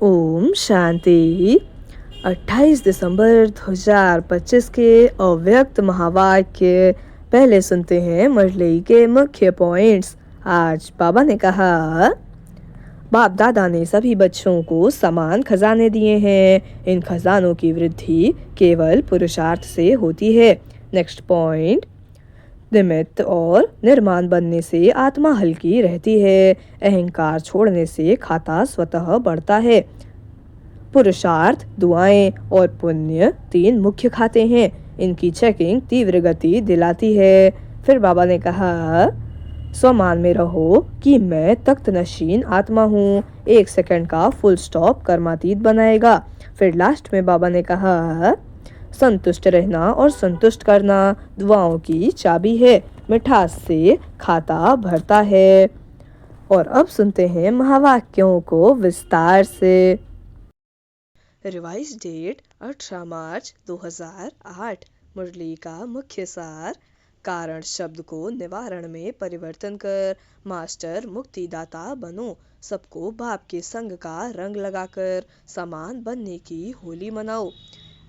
ओम शांति। 28 दिसंबर 2025 के अव्यक्त महावाक्य पहले सुनते हैं मुरली के मुख्य पॉइंट्स। आज बाबा ने कहा, बाप दादा ने सभी बच्चों को समान खजाने दिए हैं। इन खजानों की वृद्धि केवल पुरुषार्थ से होती है। नेक्स्ट पॉइंट, निमित्त और निर्माण बनने से आत्मा हल्की रहती है। अहंकार छोड़ने से खाता स्वतः बढ़ता है। पुरुषार्थ, दुआएं और पुण्य 3 मुख्य खाते हैं। इनकी चेकिंग तीव्र गति दिलाती है। फिर बाबा ने कहा, स्वमान में रहो कि मैं तख्त नशीन आत्मा हूँ। 1 सेकंड का फुल स्टॉप कर्मातीत बनाएगा। फिर लास्ट में बाबा ने कहा, संतुष्ट रहना और संतुष्ट करना दुआओं की चाबी है। मिठास से खाता भरता है। और अब सुनते हैं महावाक्यों को विस्तार से। रिवाइज डेट 18 मार्च 2008। मुरली का मुख्य सार, कारण शब्द को निवारण में परिवर्तन कर मास्टर मुक्तिदाता बनो। सबको बाप के संग का रंग लगाकर समान बनने की होली मनाओ।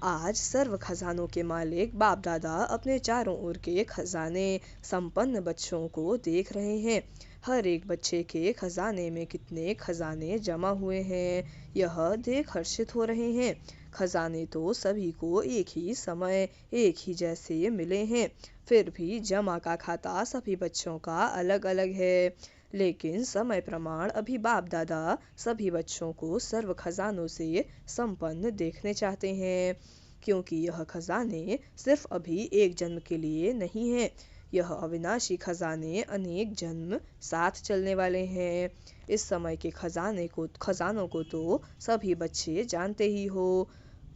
आज सर्व खजानों के मालिक बाप दादा अपने चारों ओर के खजाने संपन्न बच्चों को देख रहे हैं। हर एक बच्चे के खजाने में कितने खजाने जमा हुए हैं, यह देख हर्षित हो रहे हैं। खजाने तो सभी को एक ही समय एक ही जैसे मिले हैं, फिर भी जमा का खाता सभी बच्चों का अलग अलग है। लेकिन समय प्रमाण अभी बाप दादा सभी बच्चों को सर्व खजानों से संपन्न देखने चाहते हैं, क्योंकि यह खजाने सिर्फ अभी एक जन्म के लिए नहीं है। यह अविनाशी खजाने अनेक जन्म साथ चलने वाले हैं। इस समय के खजानों को तो सभी बच्चे जानते ही हो।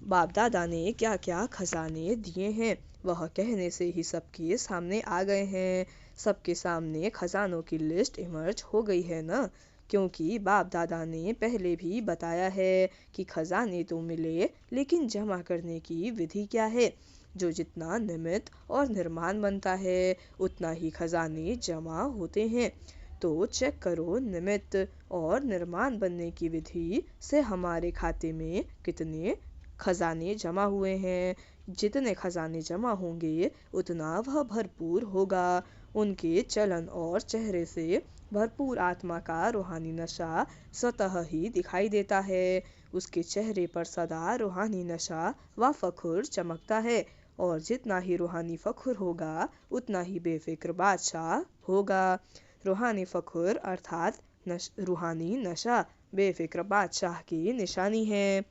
बाप दादा ने क्या क्या खजाने दिए हैं, वह कहने से ही सबके सामने आ गए हैं। सबके सामने खजानों की लिस्ट इमर्ज हो गई है ना, क्योंकि बाप दादा ने पहले भी बताया है कि खजाने तो मिले, लेकिन जमा करने की विधि क्या है। जो जितना निमित्त और निर्माण बनता है, उतना ही खजाने जमा होते हैं। तो चेक करो निमित्त और निर्माण बनने की विधि से हमारे खाते में कितने खजाने जमा हुए हैं। जितने खजाने जमा होंगे उतना वह भरपूर होगा। उनके चलन और चेहरे से भरपूर आत्मा का रूहानी नशा स्वतः ही दिखाई देता है। उसके चेहरे पर सदा रूहानी नशा व फखुर चमकता है, और जितना ही रूहानी फखुर होगा उतना ही बेफिक्र बादशाह होगा। रूहानी फखुर अर्थात रूहानी नशा बेफिक्र बादशाह की निशानी है।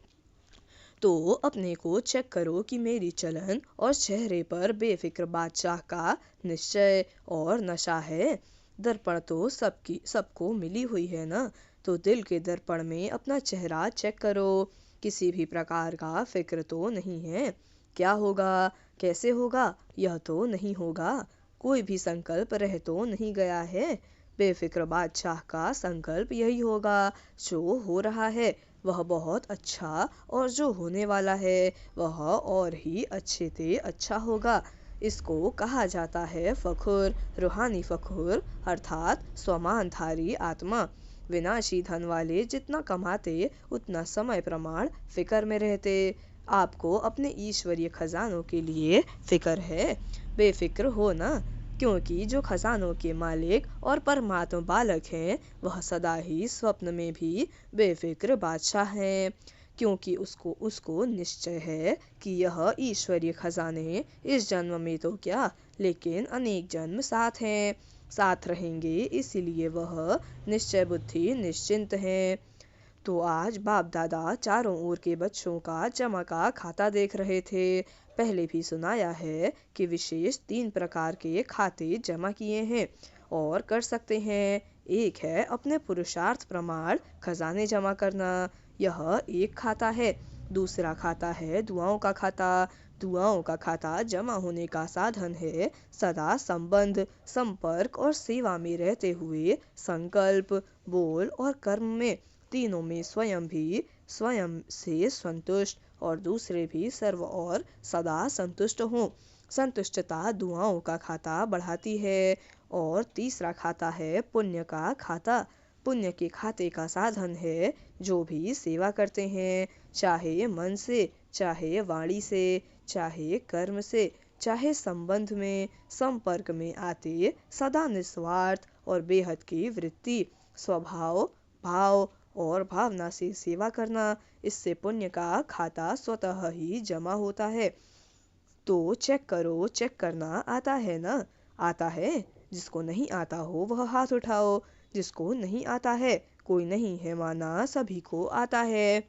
तो अपने को चेक करो कि मेरी चलन और चेहरे पर बेफिक्र बादशाह का निश्चय और नशा है। दर्पण तो सबको मिली हुई है ना, तो दिल के दर्पण में अपना चेहरा चेक करो। किसी भी प्रकार का फिक्र तो नहीं है। क्या होगा, कैसे होगा, यह तो नहीं होगा। कोई भी संकल्प रह तो नहीं गया है। बेफिक्र बादशाह का संकल्प यही होगा, जो हो रहा है वह बहुत अच्छा, और जो होने वाला है वह और ही अच्छे से अच्छा होगा। इसको कहा जाता है फखुर, रूहानी फखुर अर्थात स्वमानधारी आत्मा। विनाशी धन वाले जितना कमाते उतना समय प्रमाण फिकर में रहते। आपको अपने ईश्वरीय खजानों के लिए फिक्र है, बेफिक्र हो ना, क्योंकि जो खजानों के मालिक और परमात्मा बालक हैं वह सदा ही स्वप्न में भी बेफिक्र बादशाह हैं, क्योंकि उसको निश्चय है कि यह ईश्वरीय खजाने इस जन्म में तो क्या, लेकिन अनेक जन्म साथ रहेंगे। इसीलिए वह निश्चय बुद्धि निश्चिंत हैं। तो आज बाप दादा चारों ओर के बच्चों का जमा का खाता देख रहे थे। पहले भी सुनाया है कि विशेष 3 प्रकार के खाते जमा किए हैं और कर सकते हैं। एक है अपने पुरुषार्थ प्रमाण खजाने जमा करना, यह एक खाता है। दूसरा खाता है दुआओं का खाता। दुआओं का खाता जमा होने का साधन है सदा संबंध, संपर्क और सेवा में रहते हुए संकल्प, बोल और कर्म में, तीनों में स्वयं से संतुष्ट और दूसरे भी सर्व और सदा संतुष्ट हों। संतुष्टता दुआओं का खाता बढ़ाती है। और तीसरा खाता है पुण्य का खाता। पुण्य के खाते का साधन है। जो भी सेवा करते हैं, चाहे मन से, चाहे वाणी से, चाहे कर्म से, चाहे संबंध में, संपर्क में आते, सदा निस्वार्थ और बेहद की वृत्ति, स्वभाव, भाव और भावना से सेवा करना, इससे पुण्य का खाता स्वतः ही जमा होता है। तो चेक करो, चेक करना आता है ना? आता है? जिसको नहीं आता हो वह हाथ उठाओ। जिसको नहीं आता है, कोई नहीं है माना, सभी को आता है।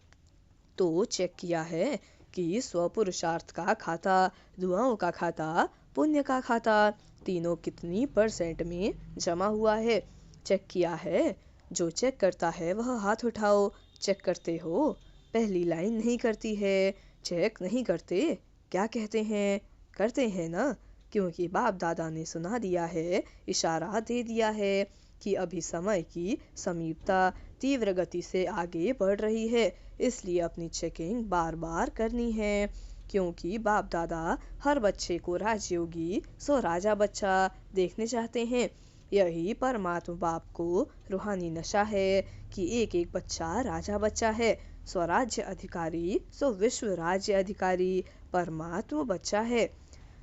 तो चेक किया है कि स्वपुरुषार्थ का खाता, दुआओं का खाता, पुण्य का खाता, तीनों कितनी परसेंट में जमा हुआ है? चेक किया है? जो चेक करता है वह हाथ उठाओ। चेक करते हो? पहली लाइन नहीं करती है। चेक नहीं करते? क्या कहते हैं? करते हैं ना? क्योंकि बाप दादा ने सुना दिया है, इशारा दे दिया है कि अभी समय की समीपता तीव्र गति से आगे बढ़ रही है, इसलिए अपनी चेकिंग बार बार करनी है। क्योंकि बाप दादा हर बच्चे को राजयोगी सो राजा बच्चा देखने चाहते हैं। यही परमात्मा बाप को रूहानी नशा है कि एक एक बच्चा राजा बच्चा है, स्वराज्य अधिकारी सो विश्व राज्य अधिकारी परमात्मा बच्चा है।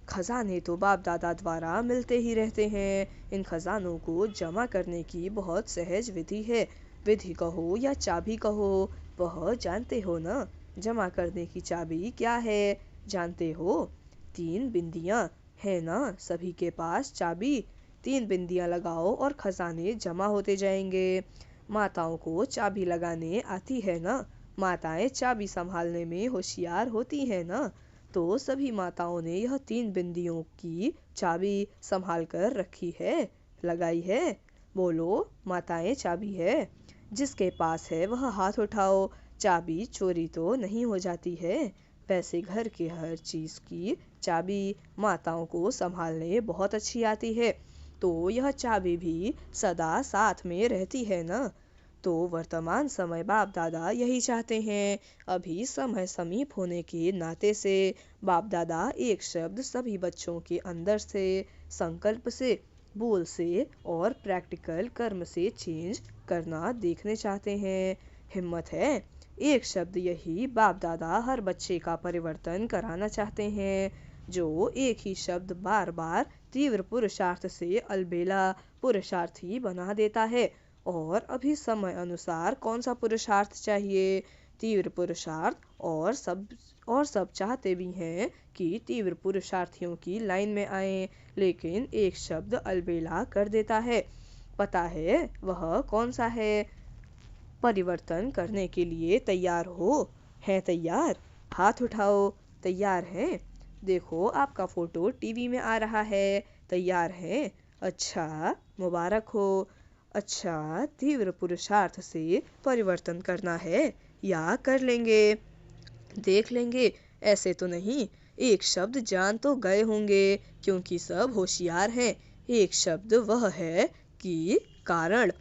खजाने तो बाप दादा द्वारा मिलते ही रहते हैं। इन खजानों को जमा करने की बहुत सहज विधि है। विधि कहो या चाबी कहो, वह जानते हो ना? जमा करने की चाबी क्या है, जानते हो? 3 बिंदियां है ना? सभी के पास चाबी। 3 बिंदियां लगाओ और खजाने जमा होते जाएंगे। माताओं को चाबी लगाने आती है ना? माताएं चाबी संभालने में होशियार होती है ना? तो सभी माताओं ने यह 3 बिंदियों की चाबी संभाल कर रखी है, लगाई है। बोलो, माताएं चाबी है? जिसके पास है वह हाथ उठाओ। चाबी चोरी तो नहीं हो जाती है। वैसे घर के हर चीज की चाबी माताओं को संभालने बहुत अच्छी आती है। तो यह चाबी भी सदा साथ में रहती है ना? तो वर्तमान समय बाप दादा यही चाहते हैं। अभी समय समीप होने के नाते से बाप दादा एक शब्द सभी बच्चों के अंदर से, संकल्प से, बोल से और प्रैक्टिकल कर्म से चेंज करना देखने चाहते हैं। हिम्मत है? एक शब्द यही बाप दादा हर बच्चे का परिवर्तन कराना चाहते हैं। जो एक ही शब्द बार बार तीव्र पुरुषार्थ से अलबेला पुरुषार्थी बना देता है। और अभी समय अनुसार कौन सा पुरुषार्थ चाहिए? तीव्र पुरुषार्थ। और सब चाहते भी हैं कि तीव्र पुरुषार्थियों की लाइन में आए, लेकिन एक शब्द अलबेला कर देता है। पता है वह कौन सा है? परिवर्तन करने के लिए तैयार हो? हैं तैयार? हाथ उठाओ। तैयार हैं? देखो, आपका फोटो टीवी में आ रहा है। तैयार हैं? अच्छा, मुबारक हो। अच्छा, तीव्र पुरुषार्थ से परिवर्तन करना है या कर लेंगे? देख लेंगे। ऐसे तो नहीं। एक शब्द जान तो गए होंगे, क्योंकि सब होशियार हैं। एक शब्द वह है कि कारण।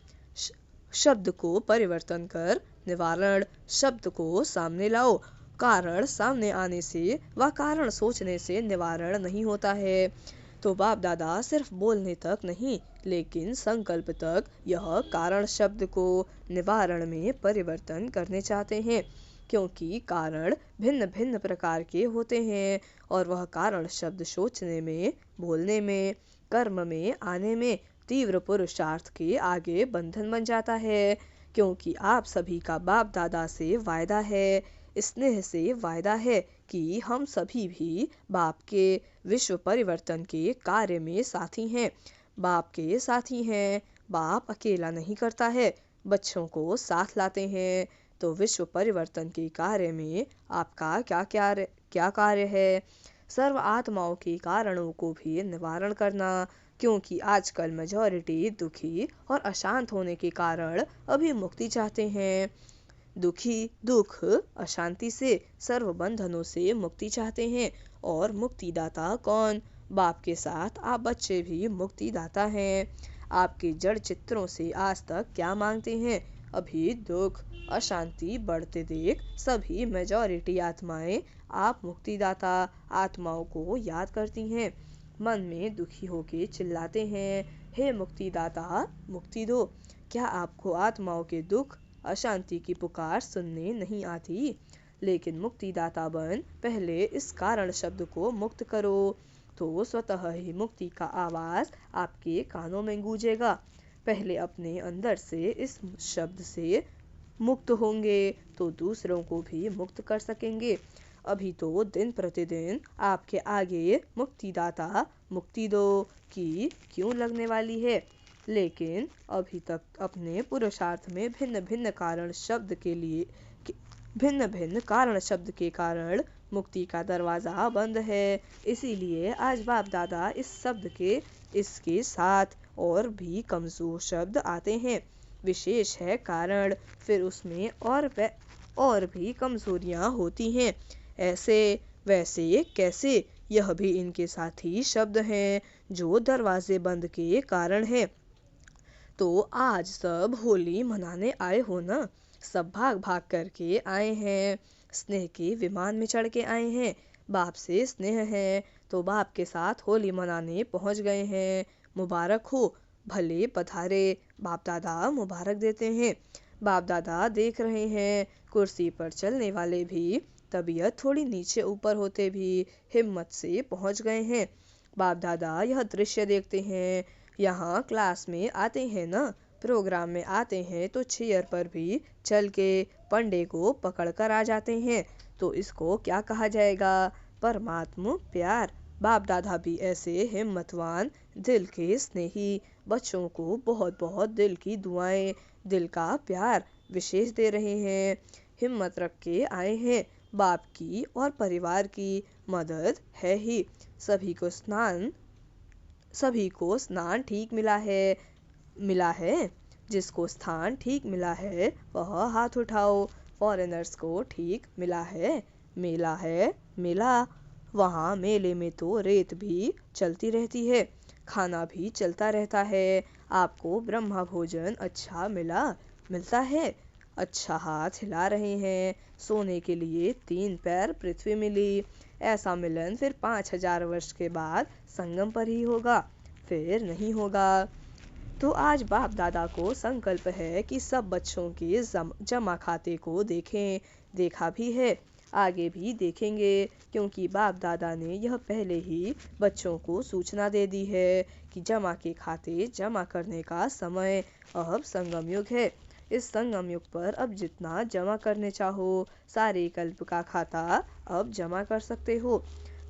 शब्द को परिवर्तन कर निवारण शब्द को सामने लाओ। कारण सामने आने से व कारण सोचने से निवारण नहीं होता है। तो बाप दादा सिर्फ बोलने तक नहीं, लेकिन संकल्प तक यह कारण शब्द को निवारण में परिवर्तन करने चाहते हैं। क्योंकि कारण भिन्न भिन्न प्रकार के होते हैं और वह कारण शब्द सोचने में, बोलने में, कर्म में आने में तीव्र पुरुषार्थ के आगे बंधन बन जाता है। क्योंकि आप सभी का बाप दादा से वायदा है, स्नेह से वायदा है कि हम सभी भी बाप के विश्व परिवर्तन के कार्य में साथी हैं। बाप के साथी हैं। बाप अकेला नहीं करता है, बच्चों को साथ लाते हैं। तो विश्व परिवर्तन के कार्य में आपका क्या कार्य है? सर्व आत्माओं के कारणों को भी निवारण करना। क्योंकि आजकल मेजॉरिटी दुखी और अशांत होने के कारण अभी मुक्ति चाहते हैं। दुख अशांति से, सर्व बंधनों से मुक्ति चाहते हैं। और मुक्तिदाता कौन? बाप के साथ आप बच्चे भी मुक्तिदाता हैं। आपके जड़ चित्रों से आज तक क्या मांगते हैं? अभी दुख अशांति बढ़ते देख सभी मेजॉरिटी आत्माएं आप मुक्तिदाता आत्माओं को याद करती हैं। मन में दुखी होके चिल्लाते हैं, हे मुक्तिदाता मुक्ति दो। क्या आपको आत्माओं के दुख, अशांति की पुकार सुनने नहीं आती? लेकिन मुक्तिदाता बन पहले इस कारण शब्द को मुक्त करो, तो स्वतः ही मुक्ति का आवाज आपके कानों में गूंजेगा। पहले अपने अंदर से इस शब्द से मुक्त होंगे तो दूसरों को भी मुक्त कर सकेंगे। अभी तो दिन प्रतिदिन आपके आगे मुक्तिदाता मुक्ति दो कि क्यों लगने वाली है, लेकिन अभी तक अपने पुरुषार्थ में भिन्न भिन्न कारण शब्द के कारण मुक्ति का दरवाजा बंद है। इसीलिए आज बाप दादा इसके साथ और भी कमजोर शब्द आते हैं। विशेष है कारण, फिर उसमें और भी कमजोरियां होती हैं। ऐसे वैसे कैसे, यह भी इनके साथी शब्द हैं जो दरवाजे बंद के कारण है। तो आज सब होली मनाने आए हो ना? सब भाग भाग करके आए हैं, स्नेह के विमान में चढ़ के आए हैं। बाप से स्नेह है तो बाप के साथ होली मनाने पहुंच गए हैं। मुबारक हो, भले पधारे। बाप दादा मुबारक देते हैं। बाप दादा देख रहे हैं, कुर्सी पर चलने वाले भी, तबीयत थोड़ी नीचे ऊपर होते भी हिम्मत से पहुंच गए हैं। बाप दादा यह दृश्य देखते हैं। यहाँ क्लास में आते हैं ना, प्रोग्राम में आते हैं तो चेयर पर भी चल के पंडे को पकड़ कर आ जाते हैं। तो इसको क्या कहा जाएगा? परमात्मा प्यार। बाप दादा भी ऐसे हिम्मतवान, दिल के स्नेही बच्चों को बहुत बहुत दिल की दुआएं, दिल का प्यार विशेष दे रहे हैं। हिम्मत रख के आए हैं। बाप की और परिवार की मदद है ही। सभी को स्नान ठीक मिला है। जिसको स्थान ठीक मिला है वह हाथ उठाओ। फॉरेनर्स को ठीक मिला है मिला। वहाँ मेले में तो रेत भी चलती रहती है, खाना भी चलता रहता है। आपको ब्रह्मा भोजन अच्छा मिलता है। अच्छा हाथ हिला रहे हैं। सोने के लिए 3 पैर पृथ्वी मिली। ऐसा मिलन फिर 5000 वर्ष के बाद संगम पर ही होगा, फिर नहीं होगा। तो आज बाप दादा को संकल्प है कि सब बच्चों के जमा खाते को देखें। देखा भी है, आगे भी देखेंगे, क्योंकि बाप दादा ने यह पहले ही बच्चों को सूचना दे दी है कि जमा के खाते जमा करने का समय अब संगम युग है। इस संगम युग पर अब जितना जमा करने चाहो सारे कल्प का खाता अब जमा कर सकते हो।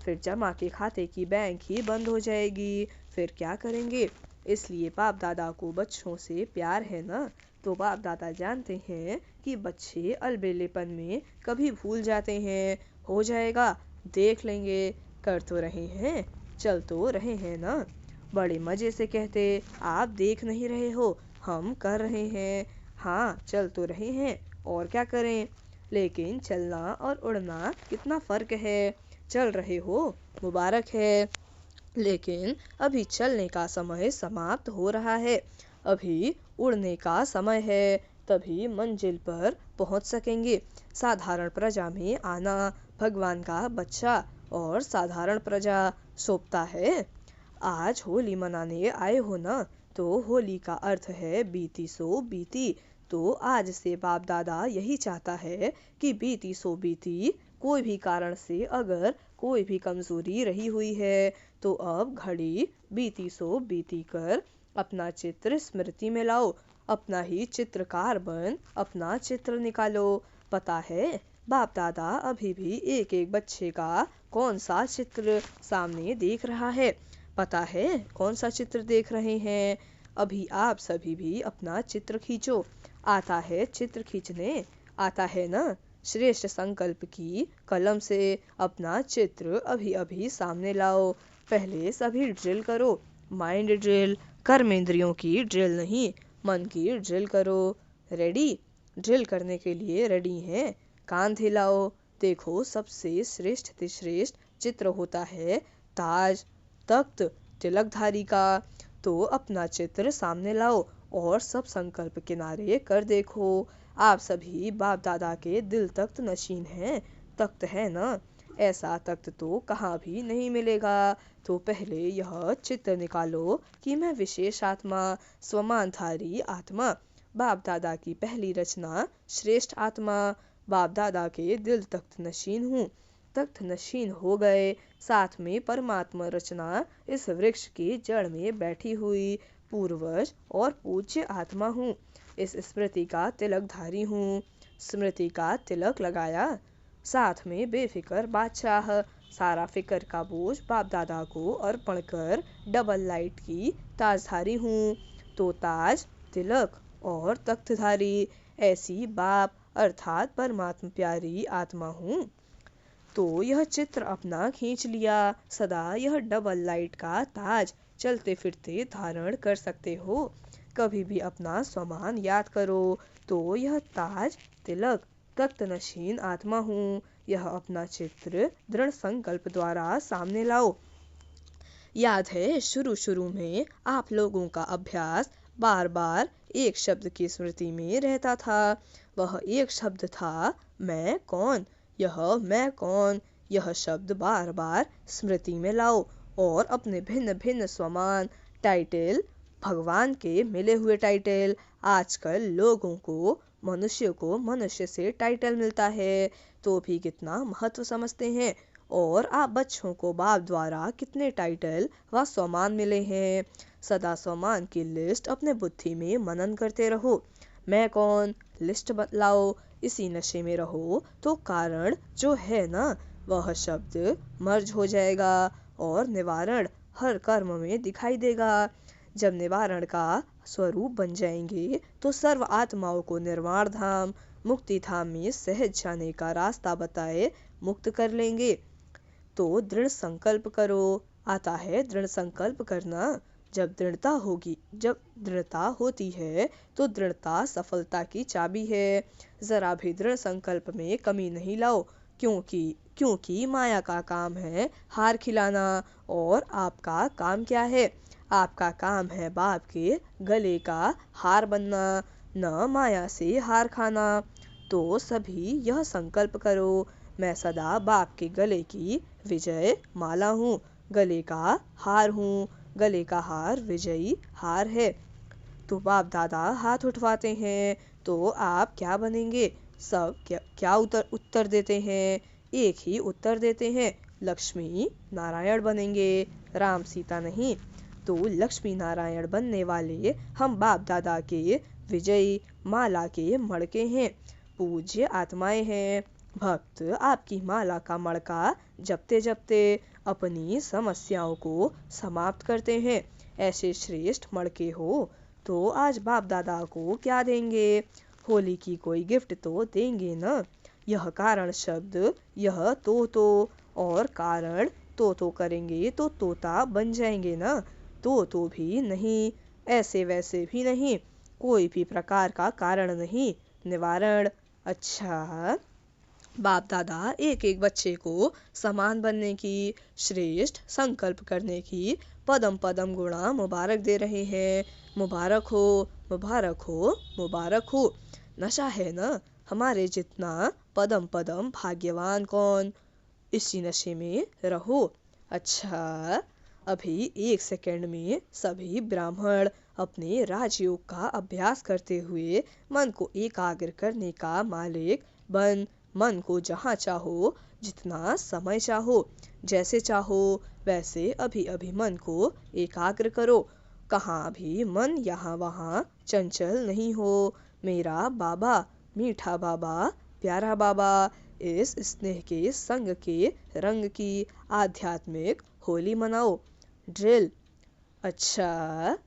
फिर जमा के खाते की बैंक ही बंद हो जाएगी, फिर क्या करेंगे? इसलिए बाप दादा को बच्चों से प्यार है ना। तो बाप दादा जानते हैं कि बच्चे अलबेलेपन में कभी भूल जाते हैं। हो जाएगा, देख लेंगे। कर तो रहे हैं, चल तो रहे हैं ना। बड़े मजे से कहते, आप देख नहीं रहे हो, हम कर रहे हैं। हाँ, चल तो रहे हैं, और क्या करें। लेकिन चलना और उड़ना कितना फर्क है। चल रहे हो, मुबारक है, लेकिन अभी चलने का समय समाप्त हो रहा है। अभी उड़ने का समय है, तभी मंजिल पर पहुंच सकेंगे। साधारण प्रजा में आना भगवान का बच्चा और साधारण प्रजा सोचता है। आज होली मनाने आए हो ना, तो होली का अर्थ है बीती सो बीती। तो आज से बाप दादा यही चाहता है कि बीती सो बीती। कोई भी कारण से अगर कोई भी कमजोरी रही हुई है तो अब घड़ी बीती सो बीती कर अपना चित्र स्मृति में लाओ। अपना ही चित्रकार बन अपना चित्र निकालो। पता है, बाप दादा अभी भी एक एक बच्चे का कौन सा चित्र सामने देख रहा है। पता है कौन सा चित्र देख रहे हैं? अभी आप सभी भी अपना चित्र खींचो। आता है चित्र खींचने? आता है ना? श्रेष्ठ संकल्प की कलम से अपना चित्र अभी अभी सामने लाओ। पहले सभी ड्रिल करो। माइंड ड्रिल, कर्मेंद्रियों की ड्रिल नहीं, मन की ड्रिल करो। रेडी? ड्रिल करने के लिए रेडी हैं? कान हिलाओ। देखो, सबसे श्रेष्ठ श्रेष्ठ चित्र होता है ताज, तख्त, तिलकधारी का। तो अपना चित्र सामने लाओ और सब संकल्प किनारे कर देखो। आप सभी बाप दादा के दिल तख्त नशीन हैं। तख्त है ना? ऐसा तख्त तो कहाँ भी नहीं मिलेगा। तो पहले यह चित्र निकालो कि मैं विशेष आत्मा, स्वमानधारी आत्मा, बाप दादा की पहली रचना श्रेष्ठ आत्मा। बाप दादा के दिल तख्त नशीन हूँ, तख्त नशीन हो गए। साथ में परमात्मा रचना इस वृक्ष की जड़ में बैठी हुई पूर्वज और पूज्य आत्मा हूँ। इस स्मृति का तिलक धारी हूँ, स्मृति का तिलक लगाया। साथ में बेफिक्र बादशाह, सारा फिक्र का बोझ बाप दादा को अर्पण कर डबल लाइट की ताजधारी हूँ। तो ताज, तिलक और तख्तधारी ऐसी बाप अर्थात परमात्मा प्यारी आत्मा हूँ। तो यह चित्र अपना खींच लिया, सदा यह डबल लाइट का ताज चलते फिरते धारण कर सकते हो। कभी भी अपना स्वमान याद करो तो यह ताज, तिलक, तख्त नशीन आत्मा हूँ, यह अपना चित्र दृढ़ संकल्प द्वारा सामने लाओ। याद है शुरू शुरू में आप लोगों का अभ्यास बार बार एक शब्द की स्मृति में रहता था। वह एक शब्द था मैं कौन। यह मैं कौन, यह शब्द बार बार स्मृति में लाओ और अपने भिन्न भिन्न स्वमान, टाइटल, भगवान के मिले हुए टाइटल। आजकल लोगों को, मनुष्य को मनुष्य से टाइटल मिलता है तो भी कितना महत्व समझते हैं, और आप बच्चों को बाप द्वारा कितने टाइटल व सम्मान मिले हैं। सदा सम्मान की लिस्ट अपने बुद्धि में मनन करते रहो। मैं कौन, लिस्ट बतलाओ। इसी नशे में रहो तो कारण जो है ना, वह शब्द मर्ज हो जाएगा और निवारण हर कर्म में दिखाई देगा। जब निवारण का स्वरूप बन जाएंगे तो सर्व आत्माओं को निर्वाण धाम, मुक्ति धाम में सहज जाने का रास्ता बताए मुक्त कर लेंगे। तो दृढ़ संकल्प करो। आता है दृढ़ संकल्प करना। जब दृढ़ता होती है तो दृढ़ता सफलता की चाबी है। जरा भी दृढ़ संकल्प में कमी नहीं लाओ, क्योंकि माया का काम है हार खिलाना, और आपका काम क्या है? आपका काम है बाप के गले का हार बनना, न माया से हार खाना। तो सभी यह संकल्प करो, मैं सदा बाप के गले की विजय माला हूँ, गले का हार हूँ। गले का हार विजयी हार है। तो बाप दादा हाथ उठवाते हैं तो आप क्या बनेंगे? सब क्या उत्तर देते हैं? एक ही उत्तर देते हैं, लक्ष्मी नारायण बनेंगे, राम सीता नहीं। तो लक्ष्मी नारायण बनने वाले हम बाप दादा के विजयी माला के मड़के हैं, पूज्य आत्माएं हैं। भक्त आपकी माला का मड़का जपते जपते अपनी समस्याओं को समाप्त करते हैं। ऐसे श्रेष्ठ मड़के हो तो आज बाप दादा को क्या देंगे? होली की कोई गिफ्ट तो देंगे न। यह कारण शब्द, यह तो और कारण तो करेंगे तो तोता बन जाएंगे न। तो भी नहीं, ऐसे वैसे भी नहीं, कोई भी प्रकार का कारण नहीं, निवारण। अच्छा, बाप दादा एक एक बच्चे को समान बनने की, श्रेष्ठ संकल्प करने की पदम पदम गुणा मुबारक दे रहे हैं। मुबारक हो, मुबारक हो, मुबारक हो। नशा है न हमारे जितना, पदम पदम भाग्यवान कौन। इसी नशे में रहो। अच्छा, अभी एक सेकंड में सभी ब्राह्मण अपने राजयोग का अभ्यास करते हुए मन को एकाग्र करने का मालिक बन। मन को जहाँ चाहो, जितना समय चाहो, जैसे चाहो वैसे अभी अभी मन को एकाग्र करो। कहाँ भी मन यहाँ वहाँ चंचल नहीं हो। मेरा बाबा, मीठा बाबा, प्यारा बाबा, इस स्नेह के संग के रंग की आध्यात्मिक होली मनाओ। ड्रिल। अच्छा,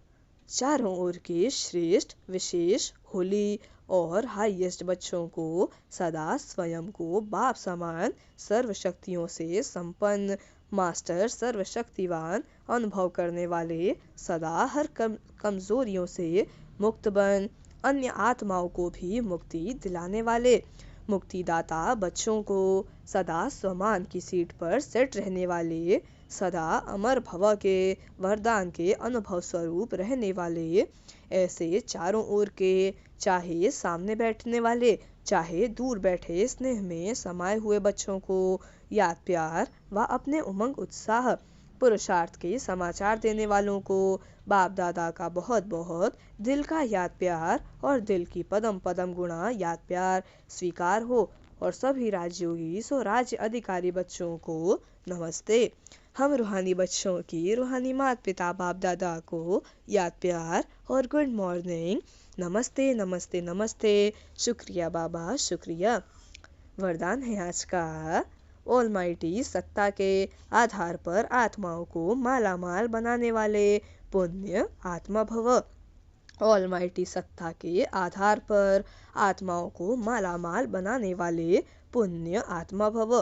चारों ओर के श्रेष्ठ विशेष होली और हाईएस्ट बच्चों को सदा स्वयं को बाप समान सर्व शक्तियों से संपन्न, मास्टर सर्वशक्तिवान अनुभव करने वाले, सदा हर कमजोरियों से मुक्त बन, अन्य आत्माओं को भी मुक्ति दिलाने वाले, मुक्तिदाता बच्चों को सदा स्वमान की सीट पर सेट रहने वाले, सदा अमर भव के वरदान के अनुभव स्वरूप रहने वाले, ऐसे चारों ओर के, चाहे सामने बैठने वाले चाहे दूर बैठे स्नेह में समाये हुए बच्चों को याद प्यार व अपने उमंग उत्साह पुरुषार्थ के समाचार देने वालों को बाप दादा का बहुत बहुत दिल का याद प्यार और दिल की पदम पदम गुणा याद प्यार स्वीकार हो। और सभी राजयोगी सो राज्य अधिकारी बच्चों को नमस्ते। हम रूहानी बच्चों की रूहानी माता पिता बाप दादा को याद प्यार और गुड मॉर्निंग। नमस्ते नमस्ते नमस्ते। शुक्रिया बाबा शुक्रिया। वरदान है आज का, ऑलमाइटी सत्ता के आधार पर आत्माओं को मालामाल बनाने वाले पुण्य आत्मा भव। ऑलमाइटी सत्ता के आधार पर आत्माओं को मालामाल बनाने वाले पुण्य आत्मा भव।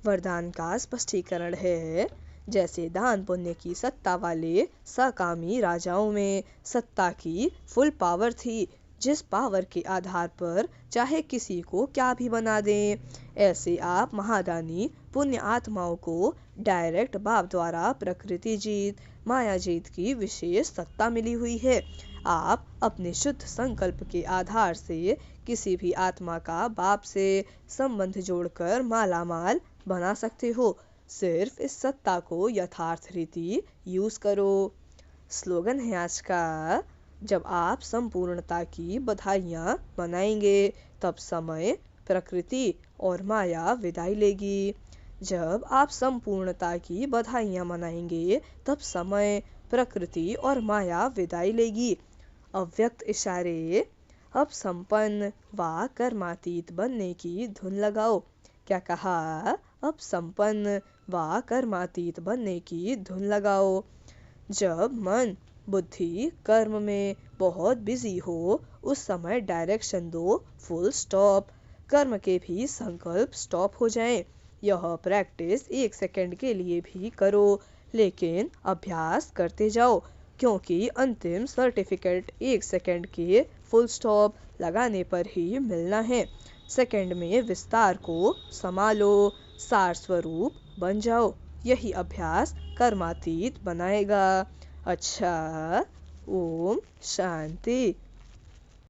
वरदान का स्पष्टीकरण है, जैसे दान पुण्य की सत्ता वाले सकामी राजाओं में सत्ता की फुल पावर थी, जिस पावर के आधार पर चाहे किसी को क्या भी बना दें, ऐसे आप महादानी पुण्य आत्माओं को डायरेक्ट बाप द्वारा प्रकृति जीत माया जीत की विशेष सत्ता मिली हुई है। आप अपने शुद्ध संकल्प के आधार से किसी भी आत्मा का बाप से संबंध जोड़कर मालामाल बना सकते हो। सिर्फ इस सत्ता को यथार्थ रीति यूज करो। स्लोगन है आज का, जब आप संपूर्णता की बधाइयाँ मनाएंगे तब समय प्रकृति और माया विदाई लेगी। जब आप संपूर्णता की बधाइयाँ मनाएंगे तब समय प्रकृति और माया विदाई लेगी। अव्यक्त इशारे, अब संपन्न व कर्मातीत बनने की धुन लगाओ। क्या कहा? अब संपन्न व कर्मातीत बनने की धुन लगाओ। जब मन बुद्धि कर्म में बहुत बिजी हो उस समय डायरेक्शन दो, फुल स्टॉप। कर्म के भी संकल्प स्टॉप हो जाएं। यह प्रैक्टिस 1 सेकंड के लिए भी करो, लेकिन अभ्यास करते जाओ, क्योंकि अंतिम सर्टिफिकेट 1 सेकंड के फुल स्टॉप लगाने पर ही मिलना है। सेकंड में विस्तार को संभालो, सार स्वरूप बन जाओ। यही अभ्यास कर्मातीत बनाएगा। अच्छा, ओम शांति।